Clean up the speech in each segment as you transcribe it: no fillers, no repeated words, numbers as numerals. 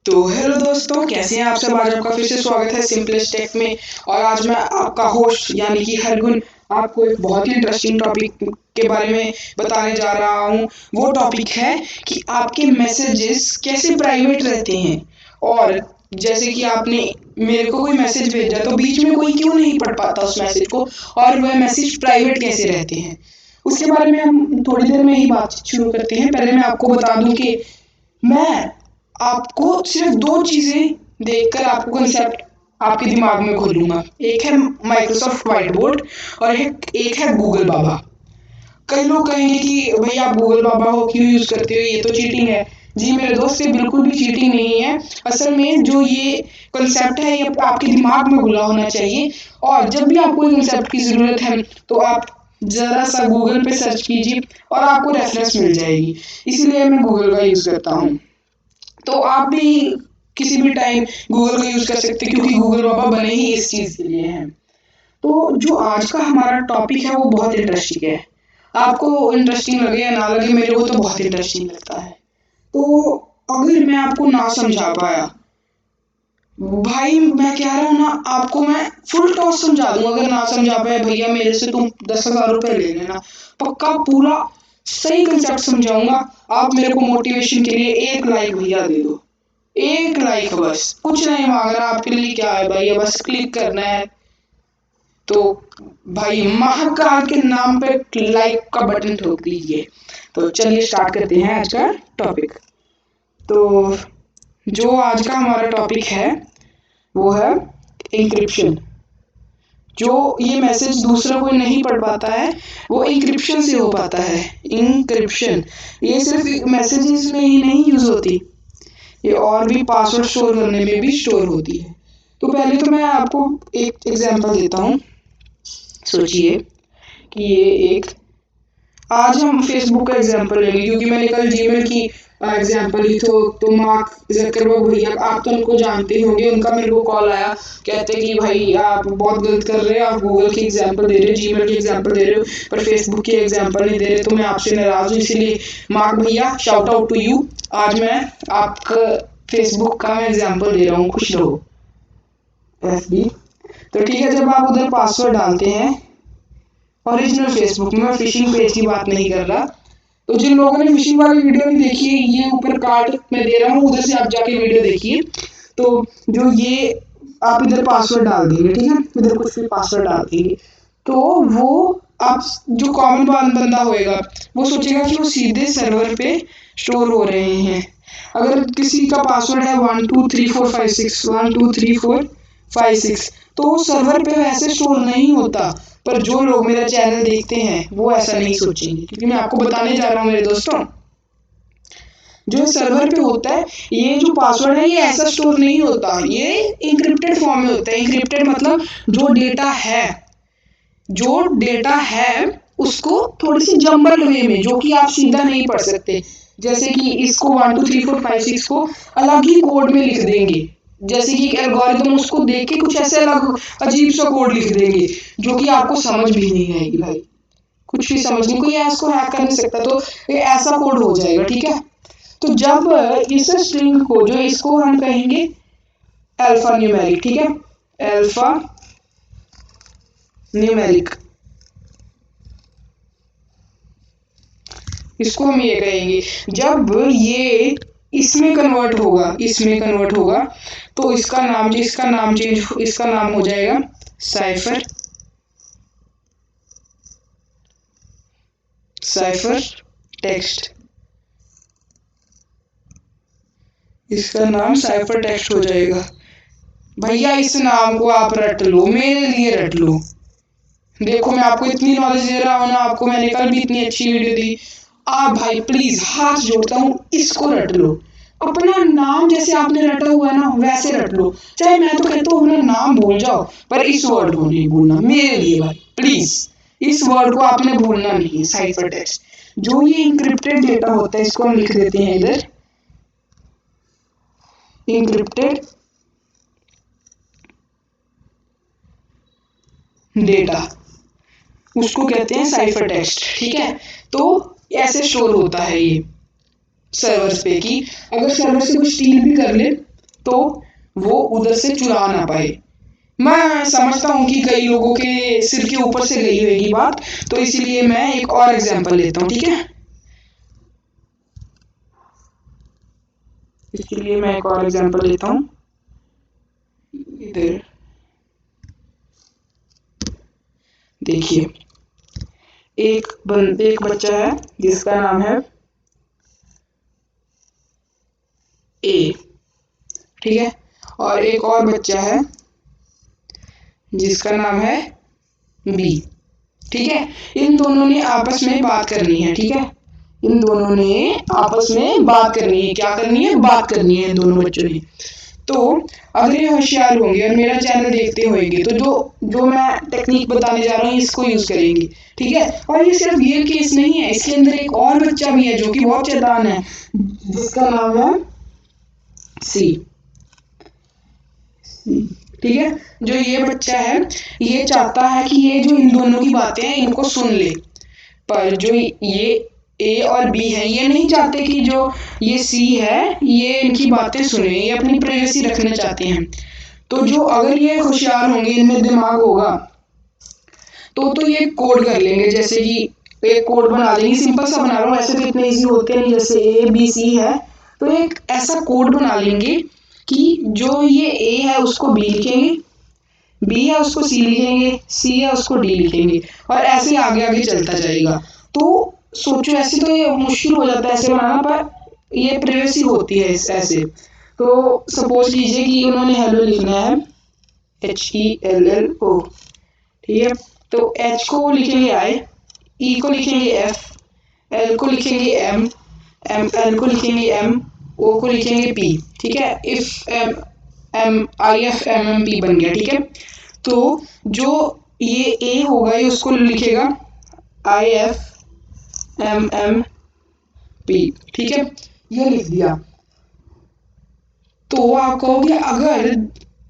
तो हेलो दोस्तों, कैसे हैं आप सब। आज आपका फिर से स्वागत है सिंपलेस्ट टेक में। और आज मैं आपका होस्ट यानी कि हरगुन आपको एक बहुत ही इंटरेस्टिंग टॉपिक के बारे में बताने जा रहा हूँ। वो टॉपिक है कि आपके मैसेजेस कैसे प्राइवेट रहते हैं, और जैसे कि आपने मेरे को कोई मैसेज भेजा तो बीच में कोई क्यों नहीं पढ़ पाता उस मैसेज को, और वह मैसेज प्राइवेट कैसे रहते हैं, उसके बारे में हम थोड़ी देर में ही बात शुरू करते हैं। पहले मैं आपको बता दूं कि मैं आपको सिर्फ दो चीजें देखकर आपको कंसेप्ट आपके दिमाग में खोलूंगा। एक है माइक्रोसॉफ्ट व्हाइट बोर्ड और एक है गूगल बाबा। कई लोग कहेंगे कि भाई आप गूगल बाबा हो, क्यों यूज करते हो, ये तो चीटिंग है। जी मेरे दोस्त, ये बिल्कुल भी चीटिंग नहीं है। असल में जो ये कंसेप्ट है ये आपके दिमाग में घुला होना चाहिए, और जब भी आपको कंसेप्ट की जरूरत है तो आप जरा सा गूगल पे सर्च कीजिए और आपको रेफरेंस मिल जाएगी। इसीलिए मैं गूगल का यूज करता हूँ। तो आप भी किसी भी टाइम गूगल का यूज कर सकते हैं, क्योंकि गूगल बाबा बने ही इस चीज के लिए हैं। तो जो आज का हमारा टॉपिक है वो बहुत इंटरेस्टिंग है। आपको इंटरेस्टिंग लगे या ना लगे, मेरे को तो बहुत इंटरेस्टिंग लगता है। तो अगर मैं आपको ना समझा पाया, भाई मैं कह रहा हूँ ना, आपको मैं फुल टॉस समझा दूंगा। अगर ना समझा पाए भैया, मेरे से तुम 10,000 रुपए ले लेना, पक्का पूरा सही कंसेप्ट समझाऊंगा। आप मेरे को मोटिवेशन के लिए एक लाइक भैया दे दो, एक लाइक, बस कुछ नहीं मांग रहा आपके लिए। क्या है भैया, बस क्लिक करना है। तो भाई महाकाल के नाम पे लाइक का बटन ठोक दीजिए। तो चलिए स्टार्ट करते हैं आज का टॉपिक। तो जो आज का हमारा टॉपिक है वो है इंक्रिप्शन। जो ये मैसेज दूसरा कोई नहीं पढ़ पाता है, वो इंक्रिप्शन से हो पाता है। इंक्रिप्शन ये सिर्फ मैसेजेस में ही नहीं यूज होती, ये और भी पासवर्ड स्टोर करने में भी स्टोर होती है। तो पहले तो मैं आपको एक एग्जांपल देता हूँ। सोचिए कि ये एक, आज हम फेसबुक का एग्जांपल लेंगे, क्योंकि मैंने कल जीमेल की एग्जांपल ली। तो मार्क जकरबर्ग भैया, आप तो उनको जानते ही होंगे। उनका मेरे को कॉल आया, कहते कि भाई आप बहुत गलत कर रहे हो, आप गूगल की एग्जांपल दे रहे हो, जीमेल की एग्जांपल दे रहे हो, पर फेसबुक की एग्जांपल नहीं दे रहे। तो मैं आपसे नाराज हूँ, इसीलिए मार्क भैया शाउट आउट टू यू। आज मैं आपका फेसबुक का मैं एग्जांपल दे रहा हूँ, खुश रहो। FB। तो ठीक है, जब आप उधर पासवर्ड डालते हैं ओरिजिनल फेसबुक में, फिशिंग पेज की बात नहीं कर रहा। तो जिन लोगों ने फिशिंग वाली वीडियो नहीं देखी है, ये ऊपर कार्ड मैं दे रहा हूँ, उधर से आप जाके वीडियो देखिए। तो जो ये आप इधर पासवर्ड डाल देंगे, ठीक है, इधर कुछ भी पासवर्ड डाल देंगे, तो वो आप जो कॉमन बंदा होएगा वो सोचेगा कि वो सीधे सर्वर पे स्टोर हो रहे हैं। अगर किसी का पासवर्ड है 123456 123456, तो वो सर्वर पे वैसे स्टोर नहीं होता। पर जो लोग मेरा चैनल देखते हैं वो ऐसा नहीं सोचेंगे, क्योंकि मैं आपको बताने जा रहा हूँ मेरे दोस्तों, जो सर्वर पे होता है ये जो पासवर्ड है ये ऐसा स्टोर नहीं होता, ये इंक्रिप्टेड फॉर्म में होता है। इंक्रिप्टेड मतलब जो डेटा है उसको थोड़ी सी जंबल वे में, जो कि आप सीधा नहीं पढ़ सकते। जैसे कि इसको 123456 को अलग ही कोड में लिख देंगे, जैसे कि एक एल्गोरिथम उसको देख के कुछ ऐसे अलग अजीब सा कोड लिख देंगे, जो कि आपको समझ भी नहीं आएगी। भाई कुछ भी समझ नहीं, कोई इसको हैक कर नहीं सकता। तो ये ऐसा कोड हो जाएगा, ठीक है। तो जब इस स्ट्रिंग को, जो इसको हम कहेंगे अल्फा न्यूमेरिक, ठीक है, अल्फा न्यूमेरिक, इसको हम ये कहेंगे। जब ये इसमें कन्वर्ट होगा तो इसका नाम हो जाएगा साइफर टेक्स्ट। इसका नाम साइफर टेक्स्ट हो जाएगा। भैया इस नाम को आप रट लो, मेरे लिए रट लो। देखो मैं आपको इतनी नॉलेज दे रहा हूँ ना, आपको मैंने कल भी इतनी अच्छी वीडियो दी। आप भाई प्लीज हाथ जोड़ता हूँ, इसको रट लो। अपना नाम जैसे आपने रटा हुआ है ना, वैसे रट लो। चाहे मैं तो कहता हूँ अपना नाम भूल जाओ, पर इस वर्ड को नहीं भूलना मेरे लिए भाई, प्लीज। इस वर्ड को आपने भूलना नहीं है, साइफर टेक्स्ट। जो ये इंक्रिप्टेड डेटा होता है, इसको हम लिख देते हैं इधर, इंक्रिप्टेड डेटा, उसको कहते हैं साइफर टेक्स्ट, ठीक है। तो ऐसे स्टोर होता है ये सर्वर्स पे, कि अगर सर्वर से कोई स्टील भी कर ले तो वो उधर से चुरा ना पाए। मैं समझता हूँ कि कई लोगों के सिर के ऊपर से गई होगी बात, तो इसीलिए मैं एक और एग्जांपल लेता हूँ, ठीक है। इसके लिए मैं एक और एग्जांपल लेता हूँ। इधर देखिए, एक बच्चा है जिसका नाम है ए, ठीक है, और एक और बच्चा है जिसका नाम है बी, ठीक है। इन दोनों ने आपस में बात करनी है, ठीक है। इन दोनों ने आपस में बात करनी है। क्या करनी है? बात करनी है इन दोनों बच्चों ने। तो अगर ये होशियार होंगे और मेरा चैनल देखते होंगे तो जो जो मैं टेक्निक बताने जा रहा हूँ इसको यूज करेंगे, ठीक है। और ये सिर्फ ये केस नहीं है, इसके अंदर एक और बच्चा भी है जो कि बहुत शैतान है, जिसका नाम है सी, ठीक है। जो ये बच्चा है ये चाहता है कि ये जो इन दोनों की बातें हैं इनको सुन ले, पर जो ये ए और बी है ये नहीं चाहते कि जो ये सी है ये इनकी बातें सुने, ये अपनी प्राइवेसी रखना चाहते हैं। तो जो अगर ये होशियार होंगे, इनमें दिमाग होगा, तो ये कोड कर लेंगे। जैसे कि एक कोड बना लेंगे, सिंपल सा बना रहा हूँ, ऐसे तो इतने इजी होते नहीं, जैसे ए बी सी है, तो एक ऐसा कोड बना लेंगे कि जो ये ए है उसको बी लिखेंगे, बी है उसको सी लिखेंगे, सी है उसको डी लिखेंगे, और ऐसे आगे आगे चलता जाएगा। तो सोचो, ऐसे तो ये मुश्किल हो जाता है ऐसे बनाना, पर ये प्राइवेसी होती है ऐसे। तो सपोज कीजिए कि उन्होंने हेलो लिखना है, HELLO, ठीक है। तो एच को लिखेंगे आई, ई को लिखेंगे एफ, एल को लिखेंगे एम, एल को लिखेंगे एम, ओ को लिखेंगे पी, ठीक है। If M M I F M M P बन गया, ठीक है। तो जो ये ए होगा ये उसको लिखेगा IFMMP, ठीक है, ये लिख दिया। तो आप कहोगे, अगर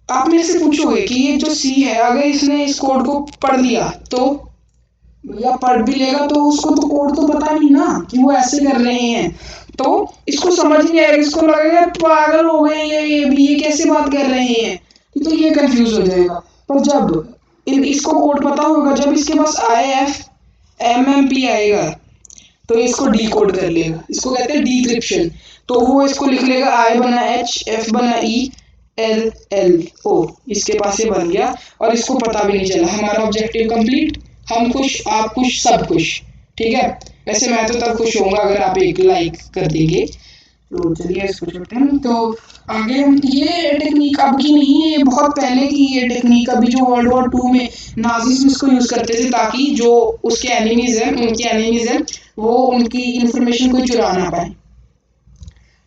आप मेरे से पूछोगे कि ये जो सी है अगर इसने इस कोड को पढ़ लिया, तो भैया पढ़ भी लेगा तो उसको तो कोड तो पता नहीं ना कि वो ऐसे कर रहे हैं, तो इसको समझ नहीं आएगा, इसको लगेगा पागल हो गए ये कैसे बात कर रहे हैं, तो ये कंफ्यूज हो जाएगा। पर जब इसको कोड पता होगा, जब इसके पास IFMMP आएगा तो इसको डी कोड कर लेगा, इसको कहते हैं डिक्रिप्शन। तो वो इसको लिख लेगा, आई बना एच, एफ बना ई, एल एल ओ, इसके पास ये बन गया और इसको पता भी नहीं चला। हमारा ऑब्जेक्टिव कंप्लीट, हम खुश, आप खुश, सब खुश, ठीक है। वैसे मैं तो तब खुश होऊंगा अगर आप एक लाइक कर देंगे। तो चलिए इसको छोड़ते हैं। तो आगे हम, ये टेक्निक अब की नहीं है, ये बहुत पहले की ये टेक्निक, अभी जो वर्ल्ड वॉर 2 में नाजीज इसको यूज करते थे ताकि जो उसके एनिमीज हैं वो उनकी इंफॉर्मेशन को चुरा ना पाए।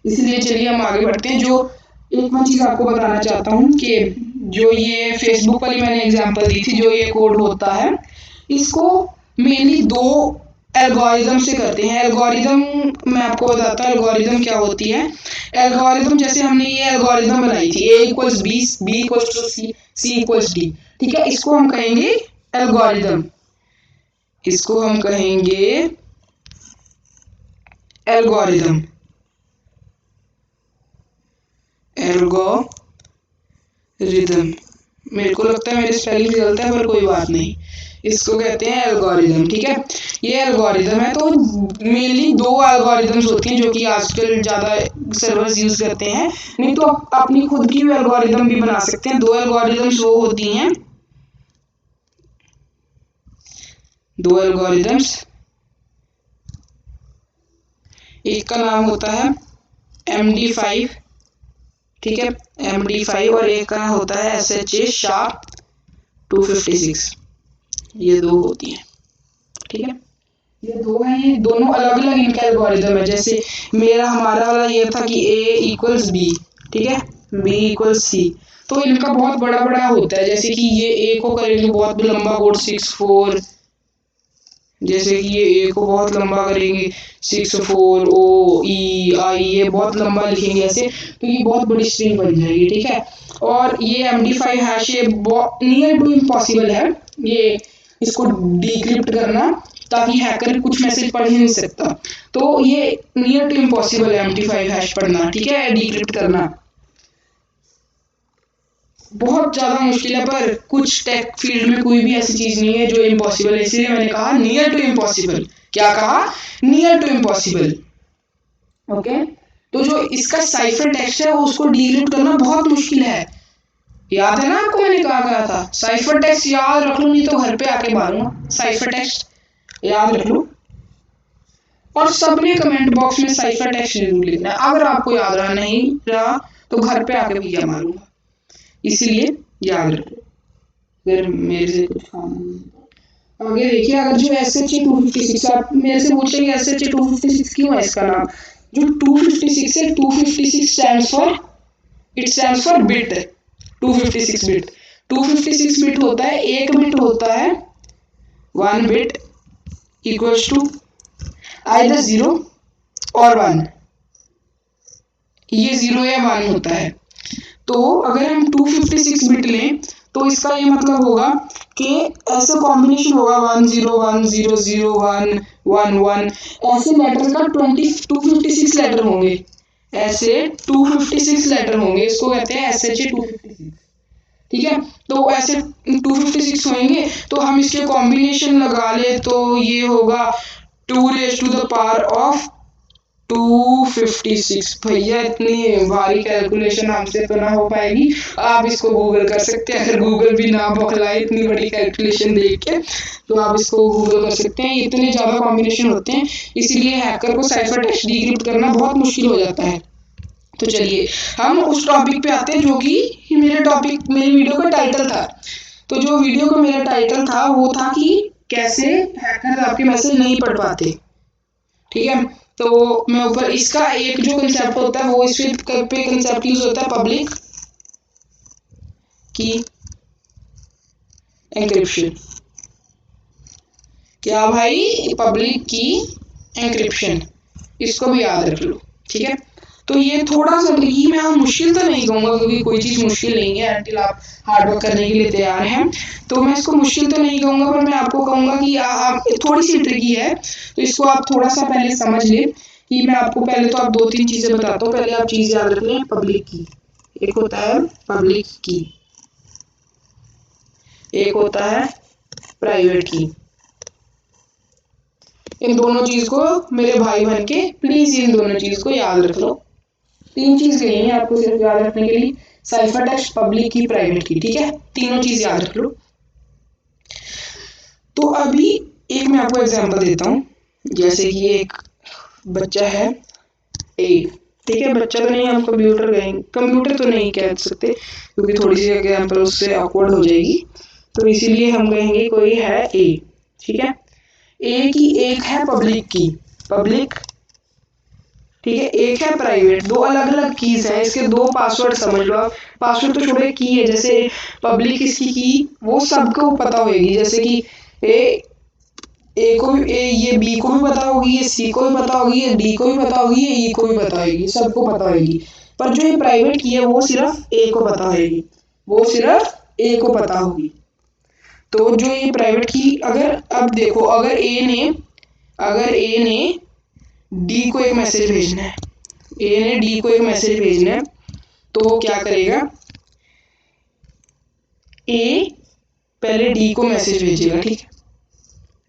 इसलिए चलिए हम आगे बढ़ते हैं। जो एक मैं चीज आपको बताना चाहता हूँ कि जो ये फेसबुक वाली मैंने एग्जांपल दी थी, जो ये कोड होता है इसको मेनली दो एल्गोरिदम से करते हैं। एल्गोरिदम मैं आपको बताता हूँ एल्गोरिदम क्या होती है। एल्गोरिदम जैसे हमने ये एल्गोरिदम बनाई थी, A equals B equals to C equals D, ठीक है, इसको हम कहेंगे एल्गोरिदम, इसको हम कहेंगे एल्गोरिदम, एल्गोरिदम। मेरे को लगता है मेरी स्पेलिंग गलत है पर कोई बात नहीं, इसको कहते हैं एल्गोरिदम, ठीक है। ये एल्गोरिदम है। तो मेनली दो एल्गोरिदम्स होती हैं जो कि आजकल ज़्यादा सर्वर्स यूज करते हैं, नहीं तो आप अपनी खुद की एल्गोरिदम भी बना सकते हैं। दो एल्गोरिदम्स वो होती हैं, दो एल्गोरिदम्स, एक का नाम होता है MD5, ठीक है, MD5, और एक का होता है SHA शार्प 256, ये दो होती हैं, ठीक है। ये दो हैं, ये दोनों अलग अलग इनका एल्गोरिदम है। जैसे हमारा वाला ये था कि A इक्वल्स बी, ठीक है, B इक्वल्स सी, तो इनका बहुत बड़ा बड़ा होता है। जैसे कि ये A को करेंगे बहुत लंबा कोड 64, जैसे कि ये A को बहुत लंबा करेंगे 64OEI, ये बहुत लंबा लिखेंगे ऐसे, तो ये बहुत बड़ी स्ट्रिंग बन जाएगी, ठीक है। और ये MD5 हैश ये नियर टू इम्पॉसिबल है, ये इसको डिक्रिप्ट करना, ताकि हैकर कुछ मैसेज पढ़ ही नहीं सकता। तो ये नियर टू इम्पॉसिबल है MD5 हैश पढ़ना, ठीक है, डिक्रिप्ट करना। बहुत ज़्यादा मुश्किल है, पर कुछ टेक फील्ड में कोई भी ऐसी चीज़ नहीं है जो इम्पॉसिबल है, इसलिए मैंने कहा नियर टू इम्पॉसिबल। क्या कहा? Near to impossible. ओके, तो जो इसका साइफर टेक्स्ट है वो उसको डिक्रिप्ट करना बहुत मुश्किल है। याद है ना आपको मैंने कहा था साइफर टेक्स्ट याद रख लो, नहीं तो घर पे आके मारूंगा। साइफर टेक्स्ट याद रख लो, और सबने कमेंट बॉक्स में साइफर टेक्स्ट जरूर लिखना है। अगर आपको याद रहा नहीं रहा तो घर पे आके भैया मारूंगा, इसीलिए याद रखो। अगर मेरे से कुछ काम आगे देखिए, अगर जो SH 256 आप मेरे से पूछेंगे SH 256 क्यों है इसका नाम, जो 256 है, 256 stands for, it stands for bit. 256 bit, 256 bit होता है, एक बिट होता है 1 बिट इक्वल्स टू आइदर 0 और 1, ये 0 या 1 होता है। तो अगर हम 256 बिट लें तो इसका ये मतलब होगा कि ऐसे कॉम्बिनेशन होगा 1 0 1 0 0 1 1 1, ऐसे लेटर का 256 लेटर होंगे, ऐसे 256 लेटर होंगे, इसको कहते हैं SH 256। ठीक है, तो ऐसे 256 होंगे, तो हम इसके कॉम्बिनेशन लगा ले तो ये होगा 2 raise to the power of 256। भैया इतनी भारी कैलकुलेशन हमसे तो ना हो पाएगी, आप इसको गूगल कर सकते हैं। अगर गूगल भी ना बौखलाए इतनी बड़ी कैलकुलेशन देख के, तो आप इसको गूगल कर सकते हैं। इतने ज़्यादा कॉम्बिनेशन होते हैं, इसीलिए हैकर को साइफर टेक्स्ट डिक्रिप्ट करना बहुत मुश्किल हो जाता है। तो चलिए हम उस टॉपिक पे आते हैं जो कि मेरी वीडियो का टाइटल था। तो जो वीडियो का मेरा टाइटल था वो था कि कैसे हैकर आपके मैसेज नहीं पढ़ पाते। ठीक है, तो मैं ऊपर इसका एक जो कंसेप्ट होता है वो इस पे कंसेप्ट यूज होता है पब्लिक की एंक्रिप्शन। क्या भाई? पब्लिक की एंक्रिप्शन, इसको भी याद रख लो। ठीक है, तो ये थोड़ा सा ये मैं मुश्किल तो नहीं कहूँगा क्योंकि कोई चीज़ मुश्किल नहीं है अंटिल आप हार्ड वर्क करने के लिए तैयार हैं, तो मैं इसको मुश्किल तो नहीं कहूँगा, पर मैं आपको कहूँगा कि आप थोड़ी सी ट्रिकी है, तो इसको आप थोड़ा सा पहले समझ लें। कि मैं आपको पहले तो आप 2-3 चीज़ें बताता हूँ, पहले आप चीज़ याद रख लें। पब्लिक की एक होता है पब्लिक की, एक होता है प्राइवेट की। इन दोनों चीज़ को मेरे भाई बहन के प्लीज़ इन दोनों चीज़ को याद रख लो। 3 चीज़ गई हैं आपको सिर्फ याद रखने के लिए, साइफर टेक्स्ट, पब्लिक की, प्राइवेट की। ठीक है, तीनों चीज़ याद रख लो। तो अभी एक मैं आपको एग्जांपल देता हूँ, जैसे कि एक बच्चा है ए। ठीक है, बच्चा तो नहीं, हम कंप्यूटर तो नहीं कह सकते क्योंकि थोड़ी सी एग्जांपल उससे ऑकवर्ड हो जाएगी, तो इसीलिए हम कहेंगे कोई है ए। ठीक है, ए की एक है पब्लिक की, पब्लिक। ठीक है, एक है प्राइवेट, दो अलग अलग कीज हैं, इसके दो पासवर्ड समझ लो आप। पासवर्ड तो छोड़ो, की है, जैसे पब्लिक इसकी की वो सबको पता होगी, जैसे कि ए को भी, ये बी को भी पता होगी, ये सी को भी पता होगी, ये डी को भी पता होगी, ये ई को भी पता होगी, सबको पता होगी। पर जो ये प्राइवेट की है वो सिर्फ ए को पता होगी, वो सिर्फ ए को पता होगी। तो जो ये प्राइवेट की, अगर अब देखो, अगर ए ने डी को एक मैसेज भेजना है, ए ने डी को एक मैसेज भेजना है, तो वो क्या करेगा? ए पहले डी को मैसेज भेजेगा। ठीक है,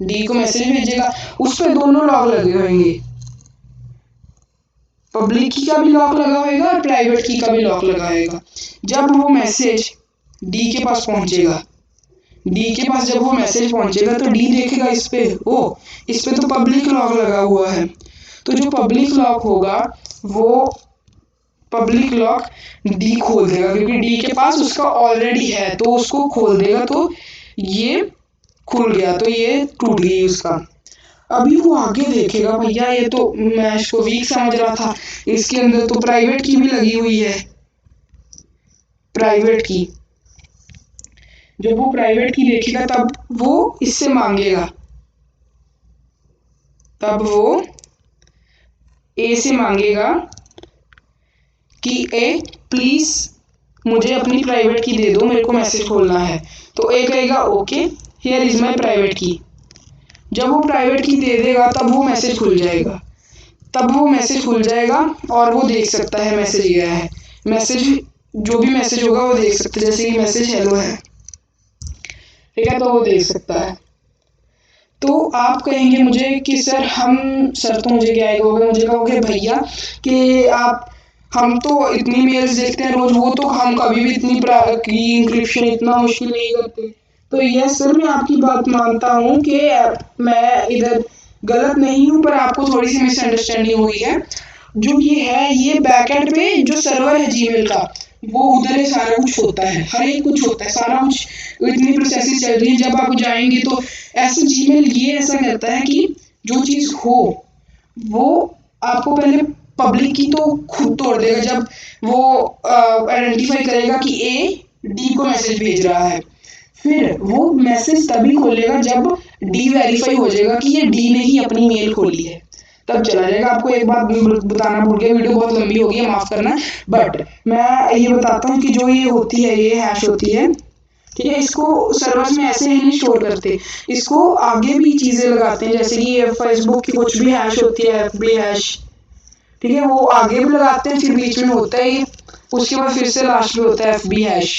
डी को मैसेज भेजेगा, उस पर दोनों लॉक लगे होंगे, पब्लिक की का भी लॉक लगा होगा और प्राइवेट की का भी लॉक लगा होगा। जब वो मैसेज डी के पास पहुंचेगा, डी के पास जब वो मैसेज पहुंचेगा तो डी देखेगा इस पे, ओ इस पे तो पब्लिक लॉक लगा हुआ है, तो जो पब्लिक लॉक होगा वो पब्लिक लॉक डी खोल देगा, क्योंकि डी के पास उसका ऑलरेडी है, तो उसको खोल देगा, तो ये खुल गया, तो ये टूट गई उसका। अभी वो आगे देखेगा, भैया ये तो मैं इसको वीक समझ रहा था, इसके अंदर तो प्राइवेट की भी लगी हुई है, प्राइवेट की। जब वो प्राइवेट की देखेगा तब वो इससे मांगेगा, तब वो ए से मांगेगा कि ए प्लीज मुझे अपनी प्राइवेट की दे दो, मेरे को मैसेज खोलना है। तो ए कहेगा okay here is my private की। जब वो प्राइवेट की दे देगा तब वो मैसेज खुल जाएगा, और वो देख सकता है मैसेज गया है। मैसेज जो भी मैसेज होगा वो देख सकते हैं, जैसे कि मैसेज हेलो है, ठीक है, तो वो देख सकता है। तो आप कहेंगे मुझे कि सर तो मुझे क्या कहोगे, मुझे कहोगे भैया कि आप हम तो इतनी मेल्स देखते हैं रोज, वो तो हम कभी भी इतनी की इंक्रिप्शन इतना मुश्किल नहीं करते। तो यस सर, मैं आपकी बात मानता हूँ कि मैं इधर गलत नहीं हूँ, पर आपको थोड़ी सी मिसअंडरस्टैंडिंग हुई है। जो ये है, ये बैकएंड पे जो सर्वर है जीमेल का, वो उधर ही सारा कुछ होता है, हर एक कुछ होता है, सारा कुछ इतनी प्रोसेसेस चल रही है। जब आप जाएंगे तो ऐसे जीमेल ये ऐसा करता है कि जो चीज़ हो वो आपको पहले पब्लिक की तो खुद तोड़ देगा, जब वो आइडेंटिफाई करेगा कि ए डी को मैसेज भेज रहा है, फिर वो मैसेज तभी खोलेगा जब डी वेरीफाई हो जाएगा कि ये डी ने ही अपनी मेल खोली है, तब चला जाएगा। आपको एक बात बताना भूल गया, वीडियो बहुत लंबी हो गई है, माफ करना, बट मैं ये बताता हूँ कि जो ये होती है, ये हैश होती है, ठीक है, इसको सर्वर्स में ऐसे ही नहीं स्टोर करते, इसको आगे भी चीजें लगाते हैं, जैसे कि फेसबुक की कुछ भी हैश होती है, एफबी हैश, ठीक है, वो आगे भी लगाते हैं, फिर बीच में होता है ये, उसके बाद फिर से लास्ट में होता है एफबी हैश।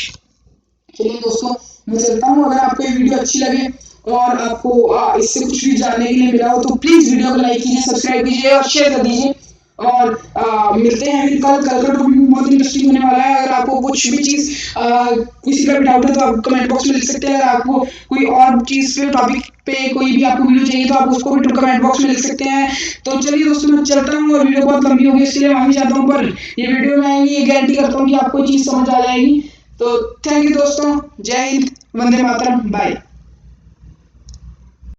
चलिए दोस्तों, मैं चलता हूँ। अगर आपको ये वीडियो अच्छी लगे और आपको इससे कुछ भी जानने के लिए मिला हो तो प्लीज वीडियो को लाइक कीजिए, सब्सक्राइब कीजिए और शेयर कर दीजिए। और मिलते हैं फिर कल का टॉपिक बहुत इंटरेस्टिंग होने वाला है। अगर आपको कुछ भी चीज किसी का भी डाउट है तो आप कमेंट बॉक्स में लिख सकते हैं। अगर आपको कोई और चीज पे टॉपिक पे कोई भी आपको वीडियो चाहिए तो आप उसको भी कमेंट बॉक्स में लिख सकते हैं। तो चलिए दोस्तों, मैं चलता हूँ और वीडियो बहुत लंबी होगी इसलिए माफी चाहता हूँ, पर ये वीडियो में ये गारंटी करता हूँ कि आपको चीज समझ आ जाएगी। तो थैंक यू दोस्तों, जय हिंद, वंदे मातरम, बाय।